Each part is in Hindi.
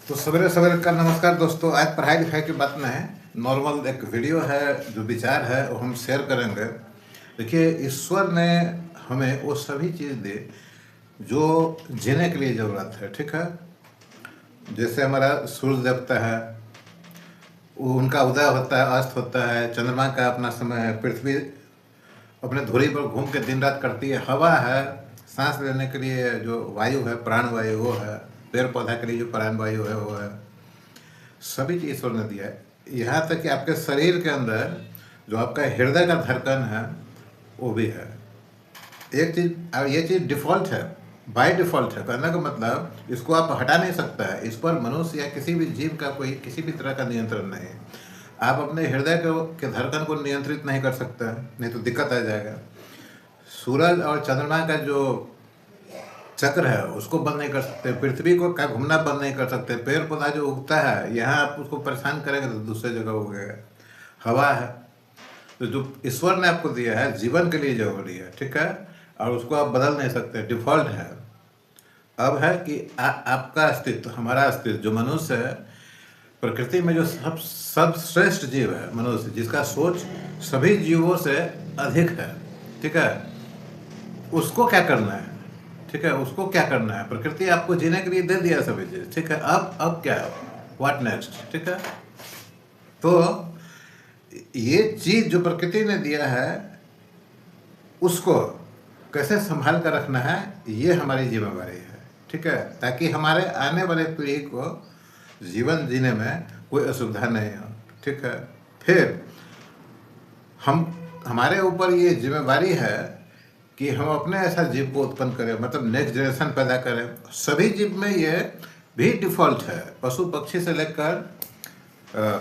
तो सवेरे सवेरे का नमस्कार दोस्तों। आज पढ़ाई लिखाई की बात में है, नॉर्मल एक वीडियो है, जो विचार है वो हम शेयर करेंगे। देखिए, ईश्वर ने हमें वो सभी चीज़ दी जो जीने के लिए ज़रूरत है, ठीक है। जैसे हमारा सूर्य देवता है, वो उनका उदय होता है, अस्त होता है, चंद्रमा का अपना समय है, पृथ्वी अपने धुरी पर घूम के दिन रात करती है, हवा है सांस लेने के लिए, जो वायु है प्राण वायु वो है, पेड़ पौधा के लिए जो प्राण वायु है वो है, सभी चीज़ ईश्वर ने दिया है। यहाँ तक कि आपके शरीर के अंदर जो आपका हृदय का धड़कन है वो भी है। एक चीज़, अब ये चीज़ डिफ़ॉल्ट है, बाय डिफ़ॉल्ट है। कहने का मतलब इसको आप हटा नहीं सकता है। इस पर मनुष्य या किसी भी जीव का कोई किसी भी तरह का नियंत्रण नहीं है। आप अपने हृदय के धड़कन को नियंत्रित नहीं कर सकते हैं, नहीं तो दिक्कत आ जाएगा। सूरज और चंद्रमा का जो चक्र है उसको बंद नहीं कर सकते, पृथ्वी को का घूमना बंद नहीं कर सकते, पेड़ पौधा जो उगता है यहाँ आप उसको परेशान करेंगे तो दूसरे जगह उगेगा। हवा है तो जो ईश्वर ने आपको दिया है जीवन के लिए जरूरी है, ठीक है, और उसको आप बदल नहीं सकते, डिफ़ॉल्ट है। अब है कि आपका अस्तित्व, हमारा अस्तित्व जो मनुष्य है, प्रकृति में जो सब श्रेष्ठ जीव है मनुष्य, जिसका सोच सभी जीवों से अधिक है, ठीक है, उसको क्या करना है, ठीक है, उसको क्या करना है। प्रकृति आपको जीने के लिए दे दिया सभी चीज़, ठीक है। अब क्या, व्हाट नेक्स्ट, ठीक है। तो ये चीज़ जो प्रकृति ने दिया है उसको कैसे संभाल कर रखना है, ये हमारी जिम्मेवारी है, ठीक है, ताकि हमारे आने वाले पीढ़ी को जीवन जीने में कोई असुविधा नहीं हो, ठीक है। फिर हमारे ऊपर ये जिम्मेवारी है कि हम अपने ऐसा जीव को उत्पन्न करें, मतलब नेक्स्ट जनरेशन पैदा करें। सभी जीव में ये भी डिफ़ॉल्ट है, पशु पक्षी से लेकर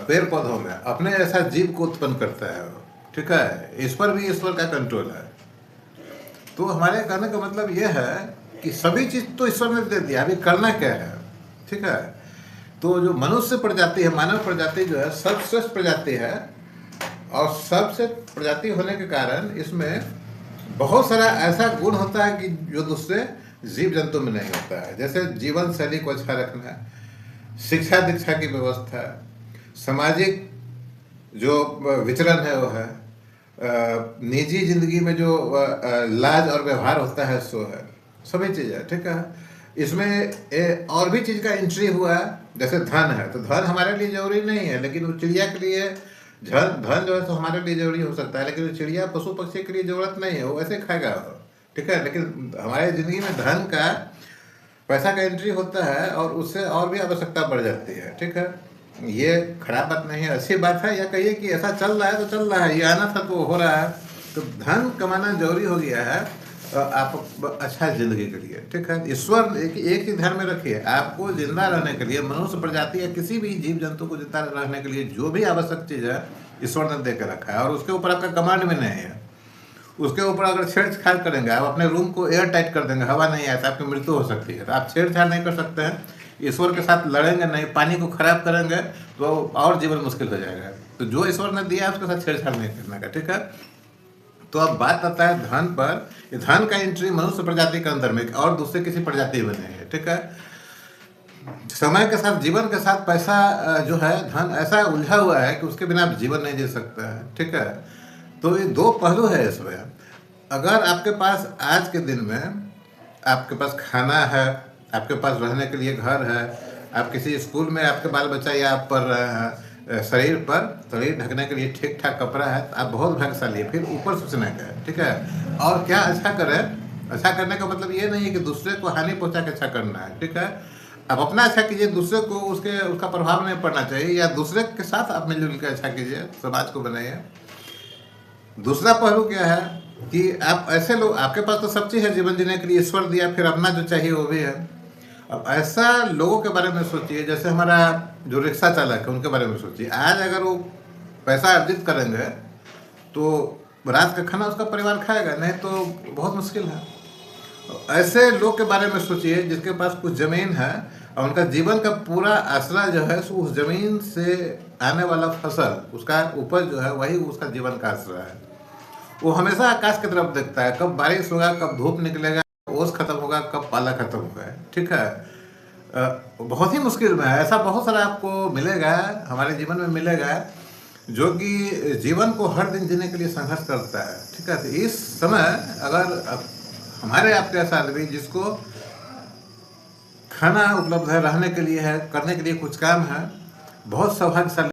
पेड़ पौधों में अपने ऐसा जीव को उत्पन्न करता है, ठीक है। इस पर भी ईश्वर का कंट्रोल है। तो हमारे कहने का मतलब ये है कि सभी चीज़ तो ईश्वर ने दे दिया, अभी करना क्या है, ठीक है। तो जो मनुष्य प्रजाति है, मानव प्रजाति जो है सर्वश्रेष्ठ प्रजाति है, और सबसे प्रजाति होने के कारण इसमें बहुत सारा ऐसा गुण होता है कि जो दूसरे जीव जंतु में नहीं होता है। जैसे जीवन शैली को अच्छा रखना, शिक्षा दीक्षा की व्यवस्था, सामाजिक जो विचरण है वो है, निजी जिंदगी में जो लाज और व्यवहार होता है सो है, सभी चीज़ें, ठीक है। इसमें और भी चीज़ का एंट्री हुआ, जैसे धन है, तो धन हमारे लिए जरूरी नहीं है, लेकिन वो चिड़िया के लिए धन जो है तो हमारे लिए जरूरी हो सकता है, लेकिन चिड़िया पशु पक्षी के लिए जरूरत नहीं है, वो ऐसे खाएगा, ठीक है। लेकिन हमारे ज़िंदगी में धन का, पैसा का एंट्री होता है और उससे और भी आवश्यकता बढ़ जाती है, ठीक है। ये खराब बात नहीं है, अच्छी बात है। या कहिए कि ऐसा चल रहा है तो चल रहा है, ये आना था तो हो रहा है। तो धन कमाना जरूरी हो गया है आप अच्छा ज़िंदगी के लिए, ठीक है। ईश्वर एक ही ध्यान में रखिए, आपको जिंदा रहने के लिए, मनुष्य प्रजाति या किसी भी जीव जंतु को जिंदा रहने के लिए जो भी आवश्यक चीज़ है ईश्वर ने दे के रखा है, और उसके ऊपर आपका कमांड भी नहीं है। उसके ऊपर अगर छेड़छाड़ करेंगे, आप अपने रूम को एयर टाइट कर देंगे, हवा नहीं आए तो आपकी मृत्यु हो सकती है। तो आप छेड़छाड़ नहीं कर सकते हैं, ईश्वर के साथ लड़ेंगे नहीं, पानी को खराब करेंगे तो और जीवन मुश्किल हो जाएगा। तो जो ईश्वर ने दिया है उसके साथ छेड़छाड़ नहीं करने का, ठीक है। तो अब बात आता है धन पर। ये धन का एंट्री मनुष्य प्रजाति के अंदर में और दूसरे किसी प्रजाति में नहीं है, ठीक है। समय के साथ, जीवन के साथ पैसा जो है, धन ऐसा उलझा हुआ है कि उसके बिना आप जीवन नहीं जी सकते हैं, ठीक है। तो ये दो पहलू है इसमें। अगर आपके पास आज के दिन में आपके पास खाना है, आपके पास रहने के लिए घर है, आप किसी स्कूल में आपके बाल बच्चा या आप पढ़ रहे हैं, शरीर ढकने के लिए ठीक ठाक कपड़ा है, तो आप बहुत भाग्यशाली है। फिर ऊपर सोचने का है, ठीक है। और क्या अच्छा करें, अच्छा करने का मतलब ये नहीं है कि दूसरे को हानि पहुंचा के अच्छा करना है, ठीक है। आप अपना अच्छा कीजिए, दूसरे को उसका प्रभाव नहीं पड़ना चाहिए, या दूसरे के साथ आप मिलजुल के अच्छा कीजिए, समाज को बनाइए। दूसरा पहलू क्या है कि आप ऐसे लोग, आपके पास तो सब चीज़ है जीवन जीने के लिए, ईश्वर दिया, फिर अपना जो चाहिए वो भी है। अब ऐसा लोगों के बारे में सोचिए, जैसे हमारा जो रिक्शा चालक है उनके बारे में सोचिए। आज अगर वो पैसा अर्जित करेंगे तो रात का खाना उसका परिवार खाएगा, नहीं तो बहुत मुश्किल है। ऐसे लोग के बारे में सोचिए जिसके पास कुछ ज़मीन है और उनका जीवन का पूरा आसरा जो है उस ज़मीन से आने वाला फसल, उसका उपज जो है वही उसका जीवन का आसरा है। वो हमेशा आकाश की तरफ देखता है, कब बारिश होगा, कब धूप निकलेगा, ओस खत्म होगा, कब पाला खत्म होगा, ठीक है। बहुत ही मुश्किल में है। ऐसा बहुत सारा आपको मिलेगा, हमारे जीवन में मिलेगा, जो कि जीवन को हर दिन जीने के लिए संघर्ष करता है। ठीक है, तो इस समय अगर हमारे आपके ऐसा आदमी जिसको खाना उपलब्ध है, रहने के लिए है, करने के लिए कुछ काम है, बहुत सौभाग्यशाली